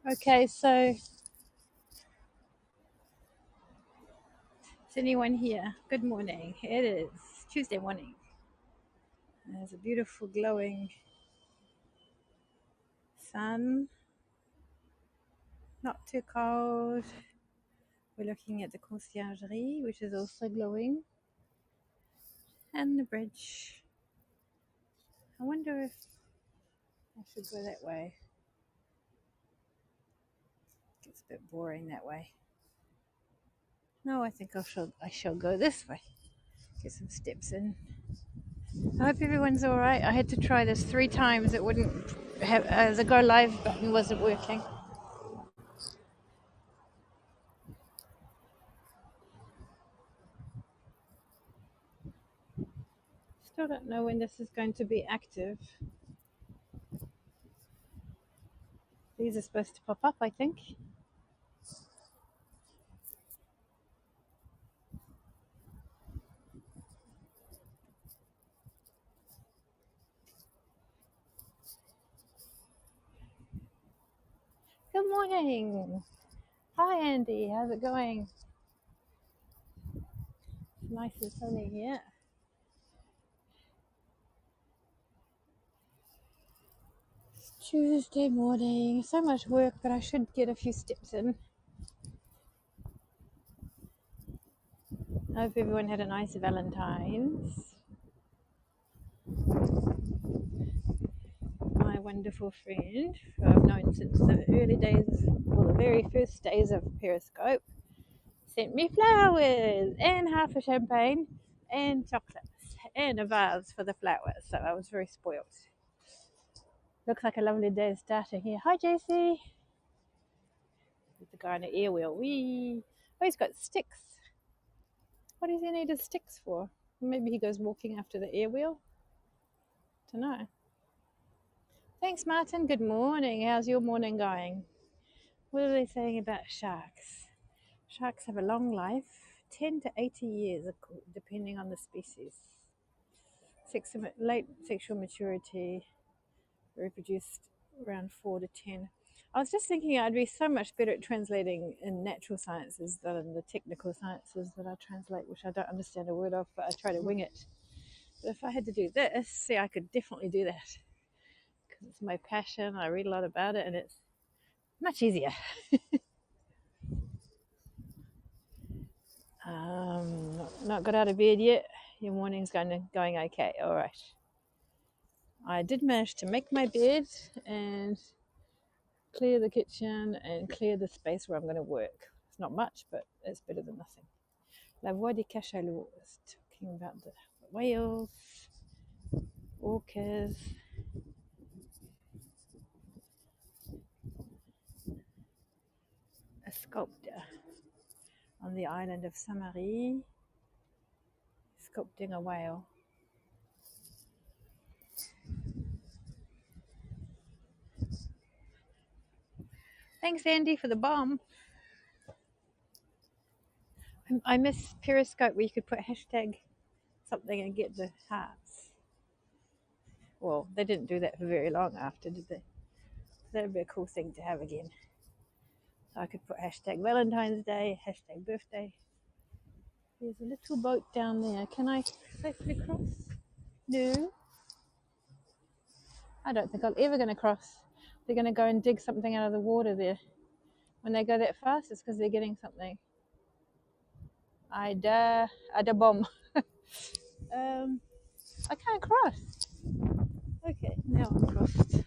Okay, so is anyone here? Good morning. It is Tuesday morning. There's a beautiful glowing sun, not too cold. We're looking at the conciergerie, which is also glowing, and the bridge. I wonder if I should go that way. It's a bit boring that way. No, I think I shall go this way. Get some steps in. I hope everyone's all right. I had to try this 3 times. It wouldn't have the go live button wasn't working. Still don't know when this is going to be active. These are supposed to pop up, I think. Good morning. Hi, Andy. How's it going? It's nice and sunny here. It's Tuesday morning. So much work, but I should get a few steps in. I hope everyone had a nice Valentine's. My wonderful friend, who I've known since the early days, or the very first days of Periscope, sent me flowers and half a champagne and chocolates and a vase for the flowers. So I was very spoilt. Looks like a lovely day starting here. Hi, JC. The guy on the air wheel. Wee. Oh, he's got sticks. What does he need his sticks for? Maybe he goes walking after the air wheel. Don't know. Thanks, Martin. Good morning. How's your morning going? What are they saying about sharks? Sharks have a long life, 10 to 80 years, depending on the species. Late sexual maturity, reproduced around 4 to 10. I was just thinking I'd be so much better at translating in natural sciences than in the technical sciences that I translate, which I don't understand a word of, but I try to wing it. But if I had to do this, see, I could definitely do that because it's my passion. I read a lot about it, and it's much easier. Not got out of bed yet. Your morning's going okay. All right. I did manage to make my bed and clear the kitchen and clear the space where I'm going to work. It's not much, but it's better than nothing. La Voix des Cachalots is talking about the whales, orcas. A sculptor on the island of Saint-Marie sculpting a whale. Thanks, Andy, for the bomb. I miss Periscope where you could put hashtag something and get the hearts. Well, they didn't do that for very long after, did they? That would be a cool thing to have again. So I could put hashtag Valentine's Day, hashtag birthday. There's a little boat down there. Can I safely cross? No. I don't think I'm ever going to cross. They're going to go and dig something out of the water there. When they go that fast, it's because they're getting something. I da bomb. I can't cross. Okay, now I'm crossed.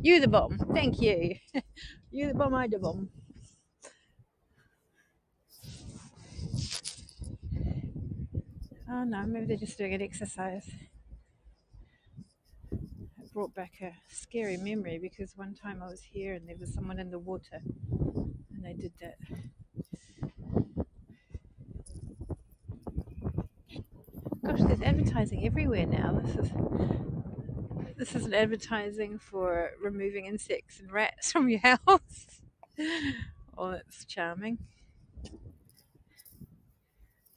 You the bomb. Thank you. You the bomb, I the bomb. Oh no, maybe they're just doing an exercise. It brought back a scary memory because one time I was here and there was someone in the water and they did that. Gosh, there's advertising everywhere now. This is an advertising for removing insects and rats from your house. Oh, that's charming.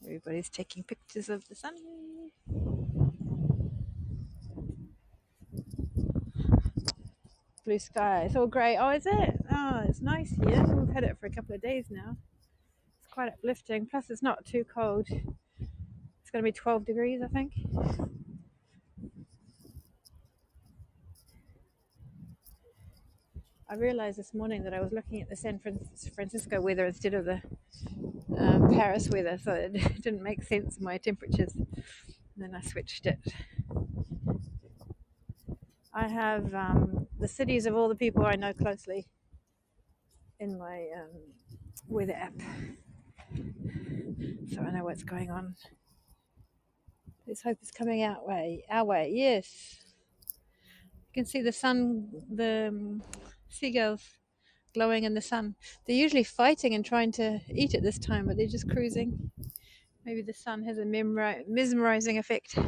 Everybody's taking pictures of the sun. blue sky. It's all grey. Oh, is it? Oh, it's nice here. We've had it for a couple of days now. It's quite uplifting. Plus, it's not too cold. It's going to be 12 degrees, I think. I realised this morning that I was looking at the San Francisco weather instead of the Paris weather, so it didn't make sense, my temperatures. And then I switched it. I have the cities of all the people I know closely in my weather app, so I know what's going on. Let's hope it's coming our way. Yes, you can see the sun, the seagulls glowing in the sun. They're usually fighting and trying to eat at this time, but they're just cruising. Maybe the sun has a mesmerizing effect.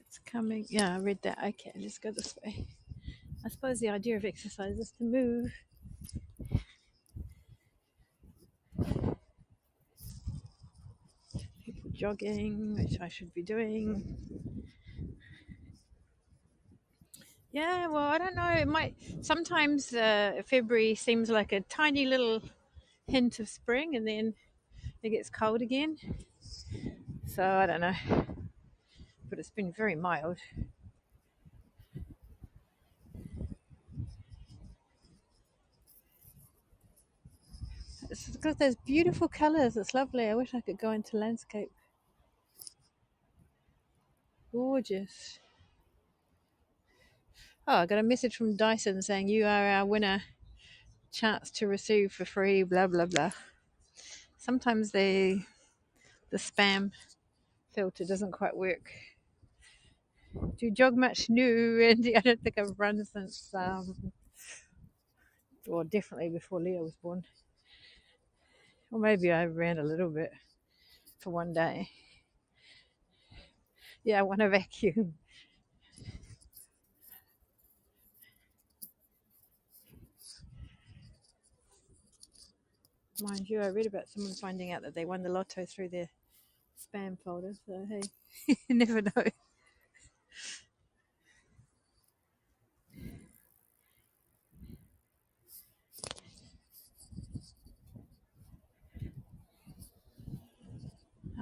It's coming. Yeah, I read that. Okay, let's go this way. I suppose the idea of exercise is to move. People jogging, which I should be doing. Yeah, well, I don't know. It might sometimes February seems like a tiny little hint of spring, and then it gets cold again. So I don't know, but it's been very mild. It's got those beautiful colours. It's lovely. I wish I could go into landscape. Gorgeous. Oh, I got a message from Dyson saying you are our winner. Chance to receive for free. Blah blah blah. Sometimes the spam filter doesn't quite work. Do you jog much? No, and I don't think I've run since, well, definitely before Leo was born. Or maybe I ran a little bit for one day. Yeah, I want a vacuum. Mind you, I read about someone finding out that they won the lotto through their spam folder. So hey, you never know.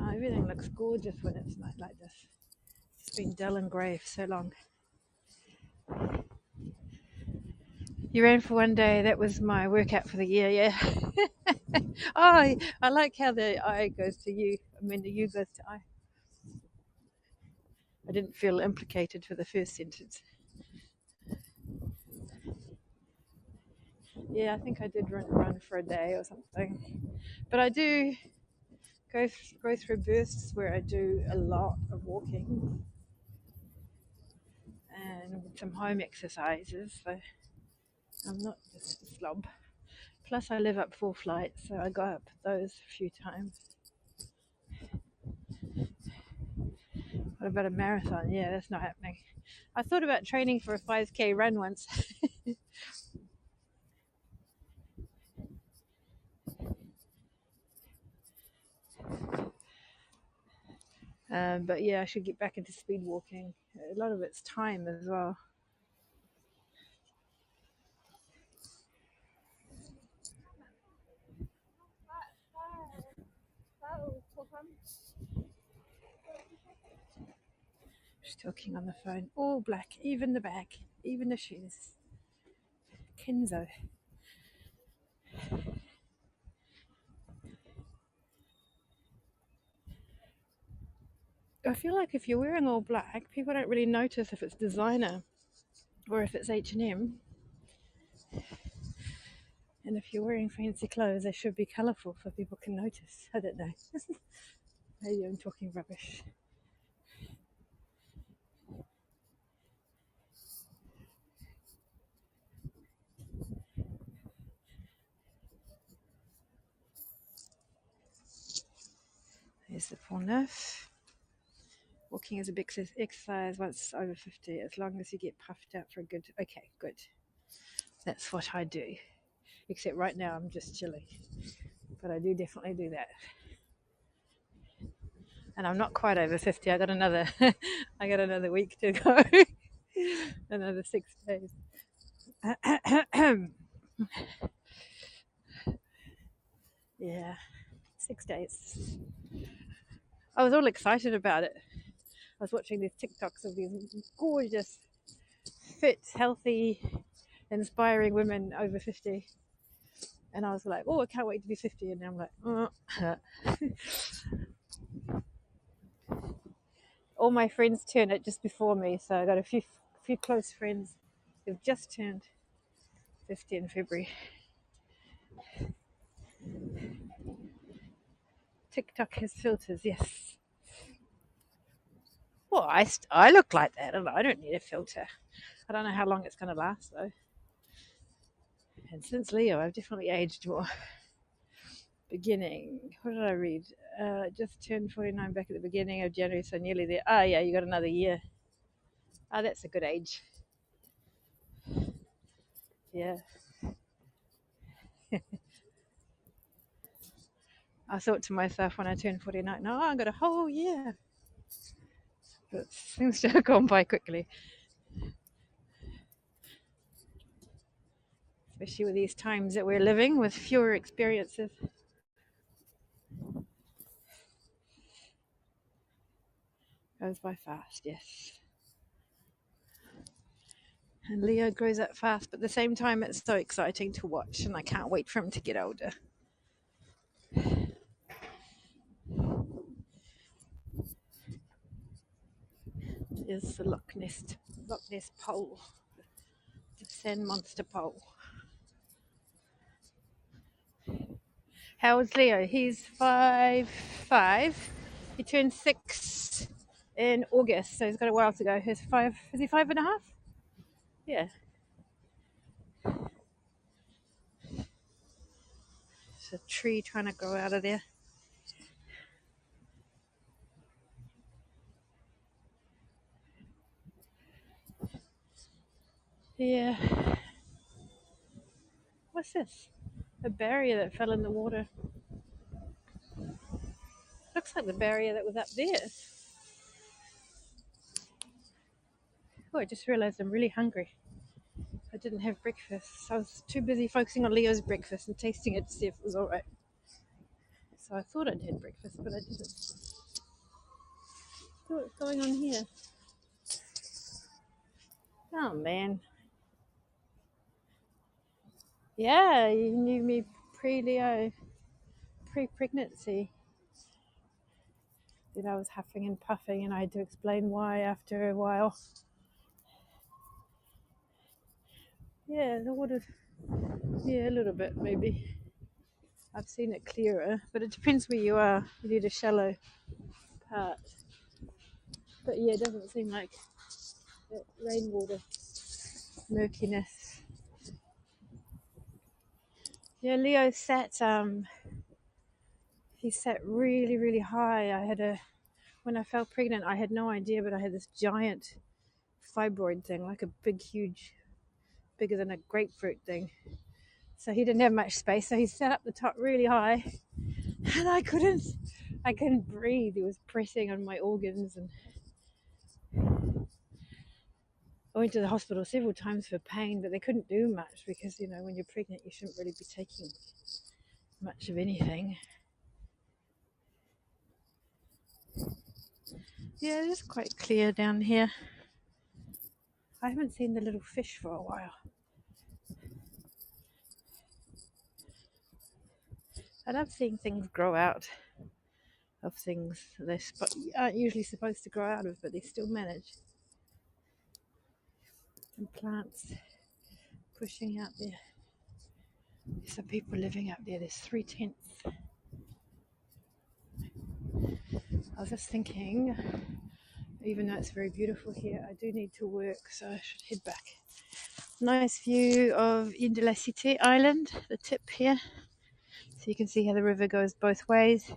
Oh, everything looks gorgeous when it's night like this. It's been dull and grey for so long. You ran for one day. That was my workout for the year. Yeah. Oh, I like how the I goes to you. I mean, the you goes to I. I didn't feel implicated for the first sentence. Yeah, I think I did run for a day or something. But I do go through bursts where I do a lot of walking and some home exercises. So I'm not just a slob. Plus, I live up 4 flights, so I go up those a few times. What about a marathon? Yeah, that's not happening. I thought about training for a 5K run once. But yeah, I should get back into speed walking. A lot of it's time as well. She's talking on the phone. All black, even the bag, even the shoes. Kenzo. I feel like if you're wearing all black, people don't really notice if it's designer or if it's H&M. And if you're wearing fancy clothes, they should be colourful so people can notice. I don't know. Maybe I'm talking rubbish. There's the Pont Neuf. Walking is a big exercise once over 50, as long as you get puffed out for a good... Okay, good. That's what I do. Except right now I'm just chilling. But I do definitely do that. and I'm not quite over 50. I got another I got another week to go. Another 6 days. Yeah, 6 days. I was all excited about it. I was watching these TikToks of these gorgeous, fit, healthy, inspiring women over 50. And I was like, oh, I can't wait to be 50. And I'm like, oh. All my friends turned it just before me. So I got a few close friends who've just turned 50 in February. TikTok has filters, yes. Well, I look like that, and I don't need a filter. I don't know how long it's going to last, though. And since Leo, I've definitely aged more. Beginning, what did I read? Just turned 49 back at the beginning of January, so nearly there. Ah, yeah, you got another year. Ah, that's a good age. Yeah. I thought to myself when I turned 49, no, I got a whole year. But it seems to have gone by quickly. Especially with these times that we're living with fewer experiences. Goes by fast, yes. And Leo grows up fast, but at the same time, it's so exciting to watch, and I can't wait for him to get older. Is the Loch Ness pole, the sand monster pole. How old's Leo? He's 5'5". He turned 6 in August, so he's got a while to go. He's 5. Is he 5.5? Yeah. There's a tree trying to grow out of there. Yeah. What's this? A barrier that fell in the water. Looks like the barrier that was up there. Oh, I just realized I'm really hungry. I didn't have breakfast. I was too busy focusing on Leo's breakfast and tasting it to see if it was all right. So I thought I'd had breakfast, but I didn't. So what's going on here? Oh, man. Yeah, you knew me pre-Leo, pre-pregnancy. Then I was huffing and puffing, and I had to explain why after a while. Yeah, the water. Yeah, a little bit maybe. I've seen it clearer, but it depends where you are. You need a shallow part. But yeah, it doesn't seem like that rainwater murkiness. Yeah, Leo sat. He sat really, really high. When I fell pregnant, I had no idea, but I had this giant fibroid thing, like a big, huge, bigger than a grapefruit thing. So he didn't have much space. So he sat up the top really high, and I couldn't breathe. He was pressing on my organs, and I went to the hospital several times for pain, but they couldn't do much because, when you're pregnant, you shouldn't really be taking much of anything. Yeah, it is quite clear down here. I haven't seen the little fish for a while. I love seeing things grow out of things they aren't usually supposed to grow out of, but they still manage. And plants pushing out there. There's some people living up there. There's 3 tents. I was just thinking, even though it's very beautiful here, I do need to work, so I should head back. Nice view of Île de la Cité Island, the tip here. So you can see how the river goes both ways.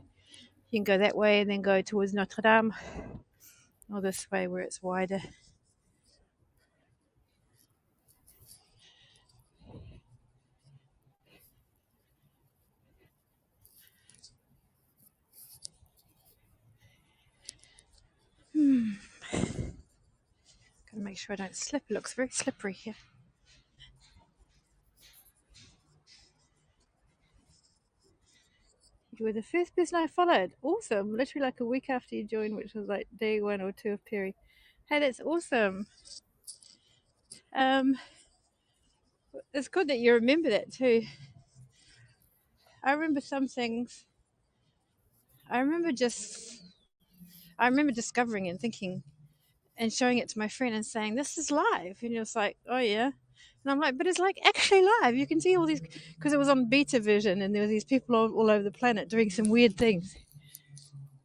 You can go that way and then go towards Notre Dame, or this way where it's wider. make sure I don't slip. It looks very slippery here. You were the first person I followed. Awesome. Literally like a week after you joined, which was like day 1 or 2 of Perry. Hey, that's awesome. It's good that you remember that too. I remember some things. I remember discovering and thinking and showing it to my friend and saying, "This is live." And he was like, "Oh yeah." And I'm like, "But it's like actually live. You can see all these," because it was on beta version, and there were these people all over the planet doing some weird things.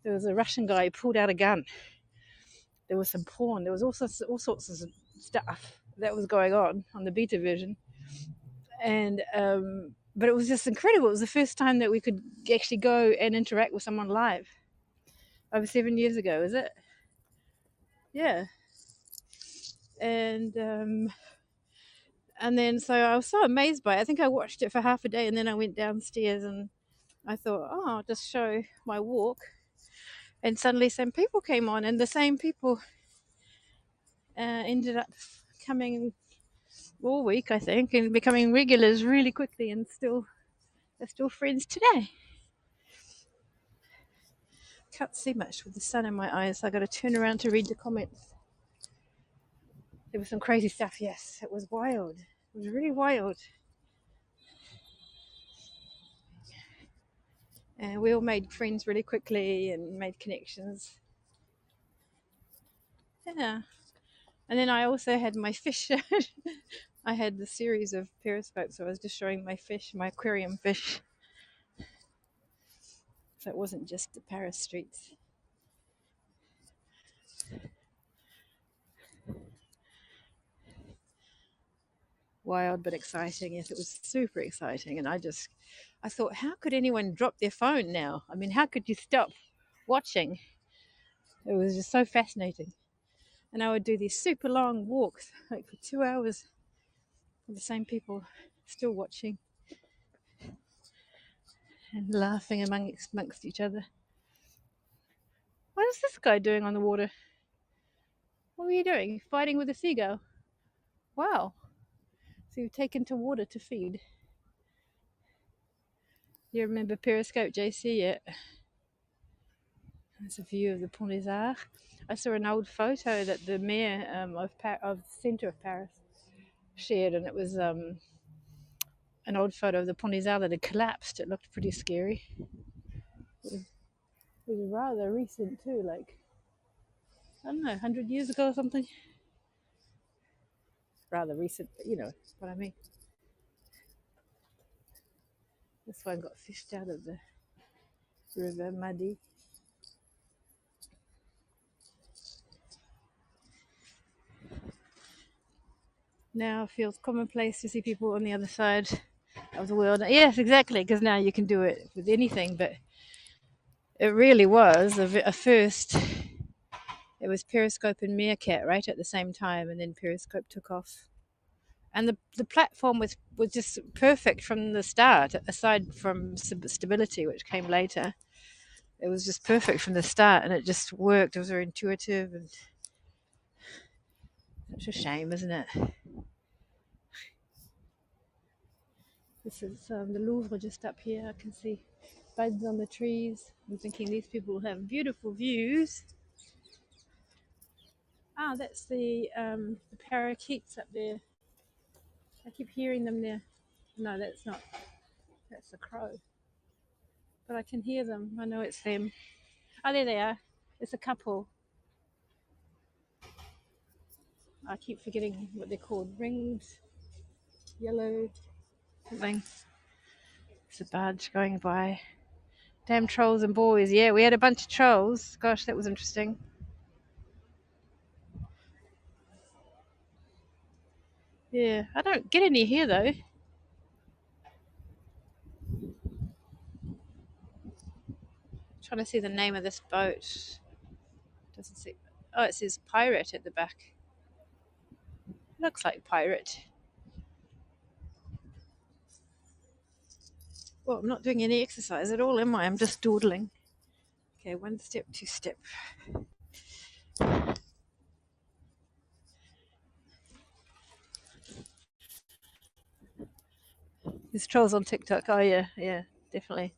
There was a Russian guy who pulled out a gun. There was some porn. There was all sorts of stuff that was going on the beta version, and but it was just incredible. It was the first time that we could actually go and interact with someone live. Over 7 years ago, is it? Yeah. And then so I was so amazed by it. I think I watched it for half a day, and then I went downstairs and I thought, oh, I'll just show my walk. And suddenly some people came on, and the same people ended up coming all week, I think, and becoming regulars really quickly, and they're still friends today. Can't see much with the sun in my eyes, so I got to turn around to read the comments. There was some crazy stuff. Yes, it was wild. It was really wild. And we all made friends really quickly and made connections. Yeah. And then I also had my fish. I had the series of periscopes, so I was just showing my fish, my aquarium fish. So it wasn't just the Paris streets. Wild but exciting. Yes, it was super exciting. And I thought, how could anyone drop their phone now? I mean, how could you stop watching? It was just so fascinating. And I would do these super long walks, like for 2 hours, with the same people still watching and laughing amongst each other. What is this guy doing on the water? What were you doing? Fighting with a seagull? Wow. So you've taken to water to feed. You remember Periscope JC yet? There's a view of the Pont des Arts. I saw an old photo that the mayor of the centre of Paris shared, and it was an old photo of the Pont des Arts that had collapsed. It looked pretty scary. It was rather recent too, like, I don't know, 100 years ago or something. Rather recent, but you know what I mean. This one got fished out of the River Madi. Now it feels commonplace to see people on the other side of the world. Yes, exactly, because now you can do it with anything, but it really was a first. It was Periscope and Meerkat right at the same time, and then Periscope took off. And the platform was just perfect from the start, aside from stability, which came later. It was just perfect from the start, and it just worked. It was very intuitive, and such a shame, isn't it? This is the Louvre just up here. I can see buds on the trees. I'm thinking these people have beautiful views. Ah, that's the parakeets up there. I keep hearing them there. No, that's not. That's a crow. But I can hear them. I know it's them. Oh, there they are. It's a couple. I keep forgetting what they're called. Ringed, yellow, something. It's a barge going by. Damn trolls and boys. Yeah, we had a bunch of trolls. Gosh, that was interesting. Yeah, I don't get any here though. Trying to see the name of this boat. Doesn't see. Oh, it says pirate at the back. Looks like pirate. Well, I'm not doing any exercise at all, am I? I'm just dawdling. Okay, 1 step, 2 step. There's trolls on TikTok. Oh yeah, yeah, definitely.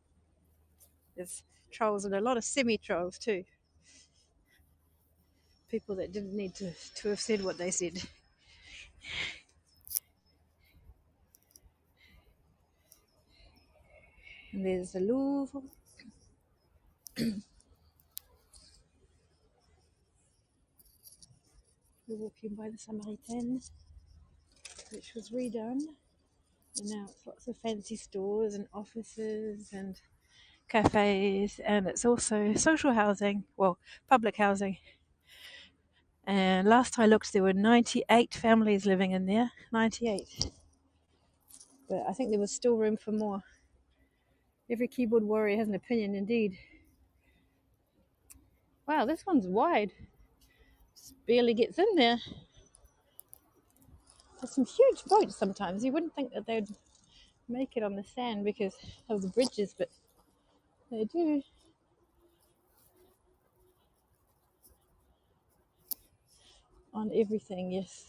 There's trolls and a lot of semi-trolls too. People that didn't need to have said what they said. And there's the Louvre. We're walking by the Samaritaine, which was redone. And now it's lots of fancy stores and offices and cafes, and it's also social housing, well, public housing. And last I looked, there were 98 families living in there. 98. But I think there was still room for more. Every keyboard warrior has an opinion, indeed. Wow, this one's wide. Just barely gets in there. There's some huge boats sometimes. You wouldn't think that they'd make it on the sand because of the bridges, but they do. On everything, yes.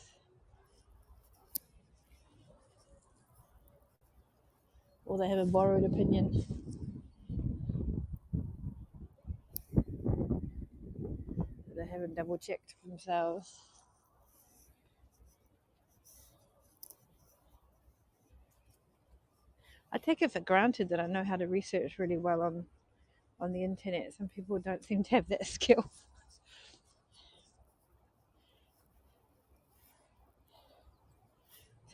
Or they have a borrowed opinion. They haven't double checked themselves. I take it for granted that I know how to research really well on the internet. Some people don't seem to have that skill.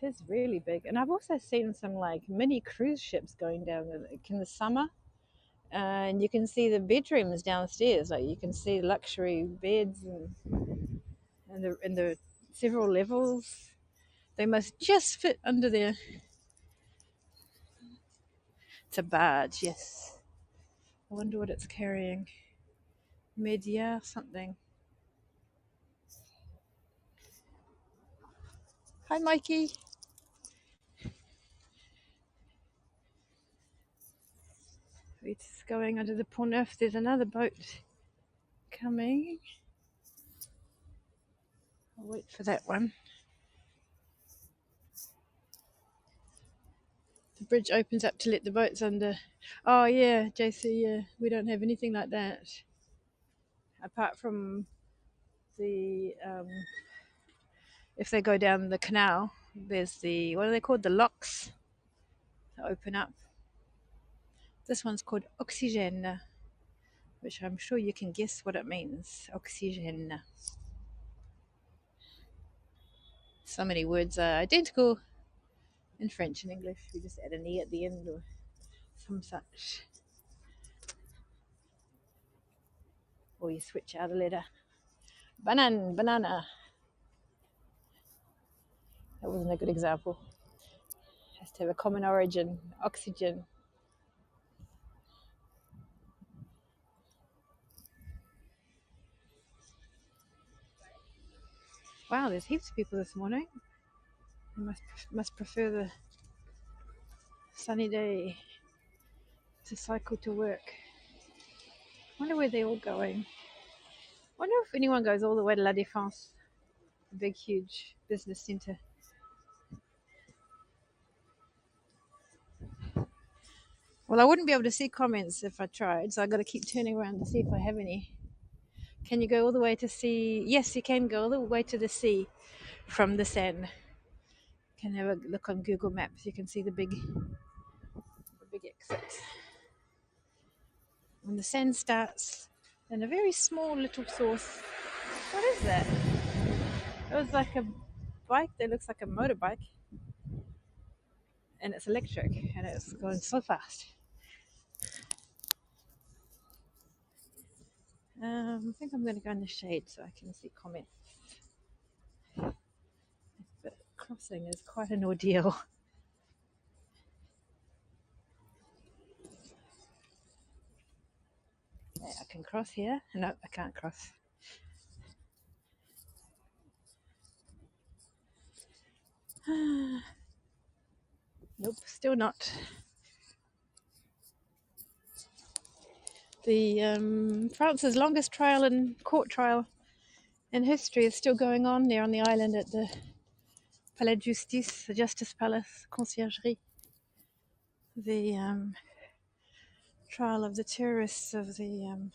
It is really big. And I've also seen some like mini cruise ships going down in the summer. And you can see the bedrooms downstairs. Like you can see luxury beds and the several levels. They must just fit under there. It's a barge, yes. I wonder what it's carrying. Media something. Hi, Mikey. It's going under the Pont Neuf. There's another boat coming. I'll wait for that one. The bridge opens up to let the boats under. Oh yeah, JC, yeah. We don't have anything like that. Apart from the if they go down the canal, there's the, what are they called? The locks that open up. This one's called Oxygène, which I'm sure you can guess what it means. Oxygène. So many words are identical in French and English. We just add an E at the end or some such. Or you switch out a letter. Banana. That wasn't a good example. It has to have a common origin. Oxygen. Wow, there's heaps of people this morning. They must prefer the sunny day to cycle to work. Wonder where they're all going. Wonder if anyone goes all the way to La Défense, the big, huge business centre. Well, I wouldn't be able to see comments if I tried, so I got to keep turning around to see if I have any. Can you go all the way to sea? Yes, you can go all the way to the sea from the Seine. You can have a look on Google Maps. You can see the big exit. When the Seine starts, and a very small little source. What is that? It was like a bike that looks like a motorbike, and it's electric, and it's going so fast. I think I'm going to go in the shade so I can see comments. But crossing is quite an ordeal. Yeah, I can cross here. No, I can't cross. Nope, still not. The France's longest court trial in history is still going on there on the island at the Palais de Justice, the Justice Palace, Conciergerie. the trial of the terrorists of the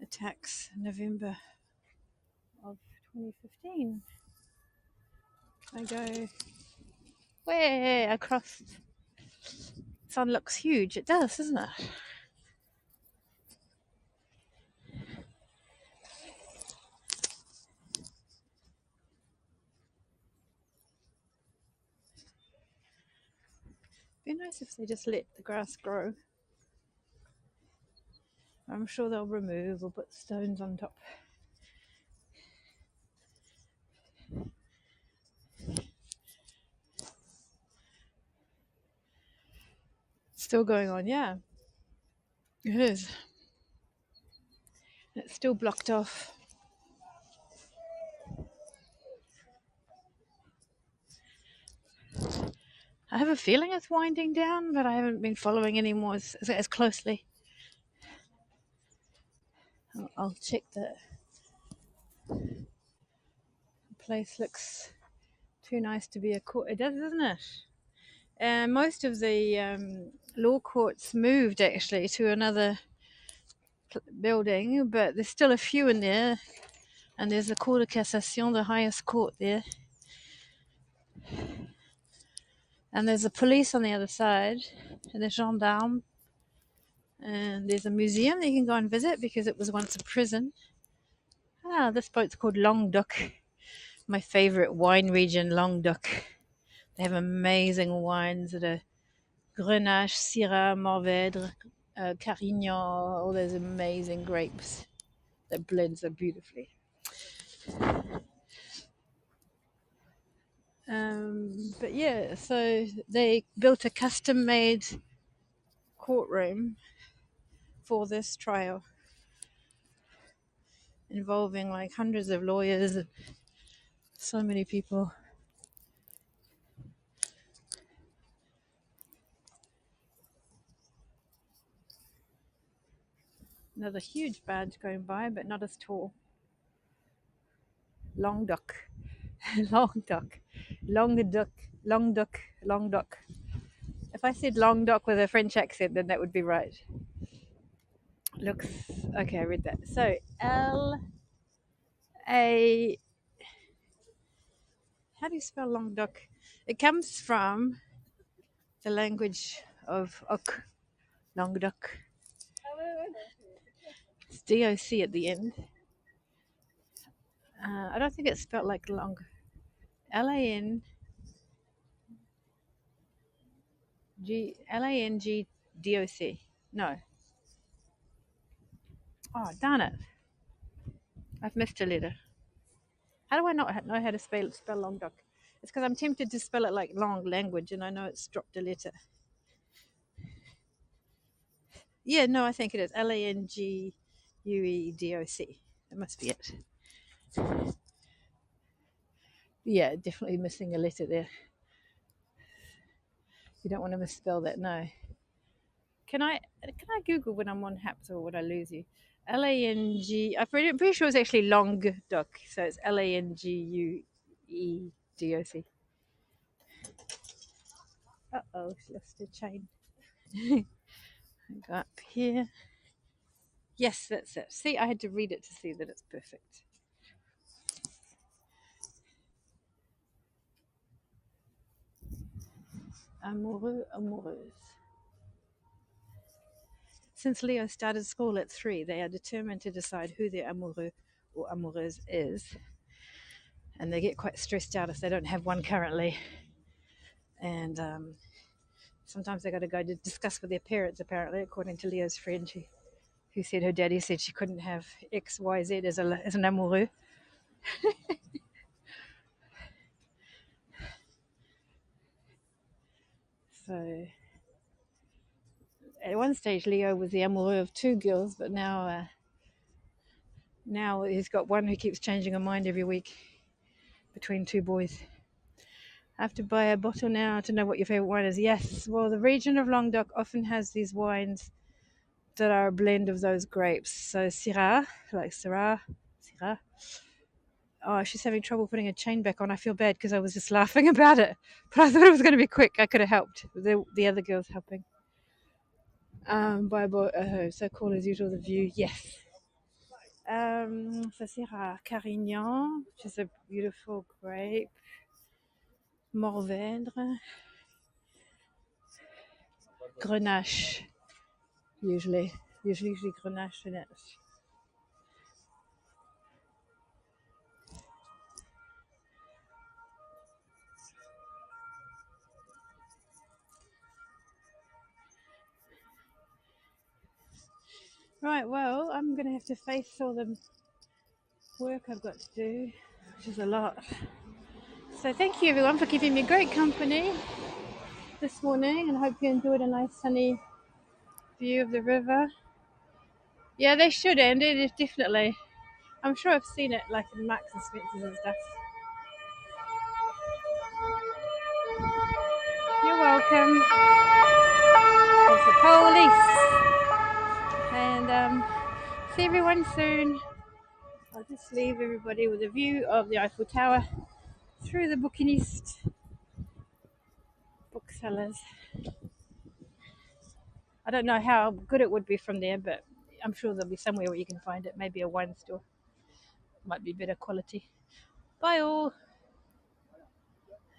attacks in November of 2015. I go way across. The sun looks huge. It does, doesn't it? Be nice if they just let the grass grow. I'm sure they'll remove or put stones on top. Still going on, yeah. It is. It's still blocked off. I have a feeling it's winding down, but I haven't been following any more as closely. I'll check that. The place looks too nice to be a court. It does, doesn't it? Most of the law courts moved actually to another building, but there's still a few in there. And there's the Cour de Cassation, the highest court there. And there's the police on the other side, and the gendarmes. And there's a museum that you can go and visit because it was once a prison. This boat's called Languedoc. My favorite wine region, Languedoc. They have amazing wines that are Grenache, Syrah, Mourvèdre, Carignan, all those amazing grapes that blend so beautifully. But yeah, so they built a custom-made courtroom for this trial, involving like hundreds of lawyers and so many people. Another huge badge going by, but not as tall. Languedoc. Languedoc. Languedoc. Languedoc. Languedoc. If I said Languedoc with a French accent, then that would be right. Looks okay. I read that. So L-A. How do you spell Languedoc? It comes from the language of Oc, Languedoc. It's D-O-C at the end. I don't think it's spelled like long. L-A-N-G-D-O-C. No. Oh, darn it. I've missed a letter. How do I not know how to spell Languedoc? It's because I'm tempted to spell it like long language, and I know it's dropped a letter. Yeah, no, I think it is Languedoc. That must be it. Yeah, definitely missing a letter there. You don't want to misspell that, no. Can I Google when I'm on Haps, or would I lose you? L-A-N-G. I'm pretty sure it's actually Languedoc, so it's Languedoc. Uh-oh, she lost her chain. I go up here. Yes, that's it. See, I had to read it to see that it's perfect. Amoureux, amoureuse. Since Leo started school at 3, they are determined to decide who their amoureux or amoureuse is. And they get quite stressed out if they don't have one currently. And sometimes they got to go to discuss with their parents, apparently, according to Leo's friend, who said her daddy said she couldn't have X, Y, Z as an amoureux. So at one stage, Leo was the amoureux of 2 girls, but now he's got one who keeps changing her mind every week between 2 boys. I have to buy a bottle now to know what your favorite wine is. Yes, well, the region of Languedoc often has these wines that are a blend of those grapes. So Syrah, like Syrah, Oh, she's having trouble putting a chain back on. I feel bad because I was just laughing about it, but I thought it was going to be quick. I could have helped. The other girl's helping. So cool as usual. The view, yes. Ça sert à Carignan, which is a beautiful grape. Morvendre, Grenache, usually Grenache in it. Right, well, I'm going to have to face all the work I've got to do, which is a lot. So thank you everyone for keeping me great company this morning, and I hope you enjoyed a nice sunny view of the river. Yeah, they should end it, definitely. I'm sure I've seen it like in Marks and Spencer's and stuff. You're welcome. There's the police. And see everyone soon. I'll just leave everybody with a view of the Eiffel Tower through the Bouquiniste booksellers. I don't know how good it would be from there, but I'm sure there'll be somewhere where you can find it. Maybe a wine store. Might be better quality. Bye all.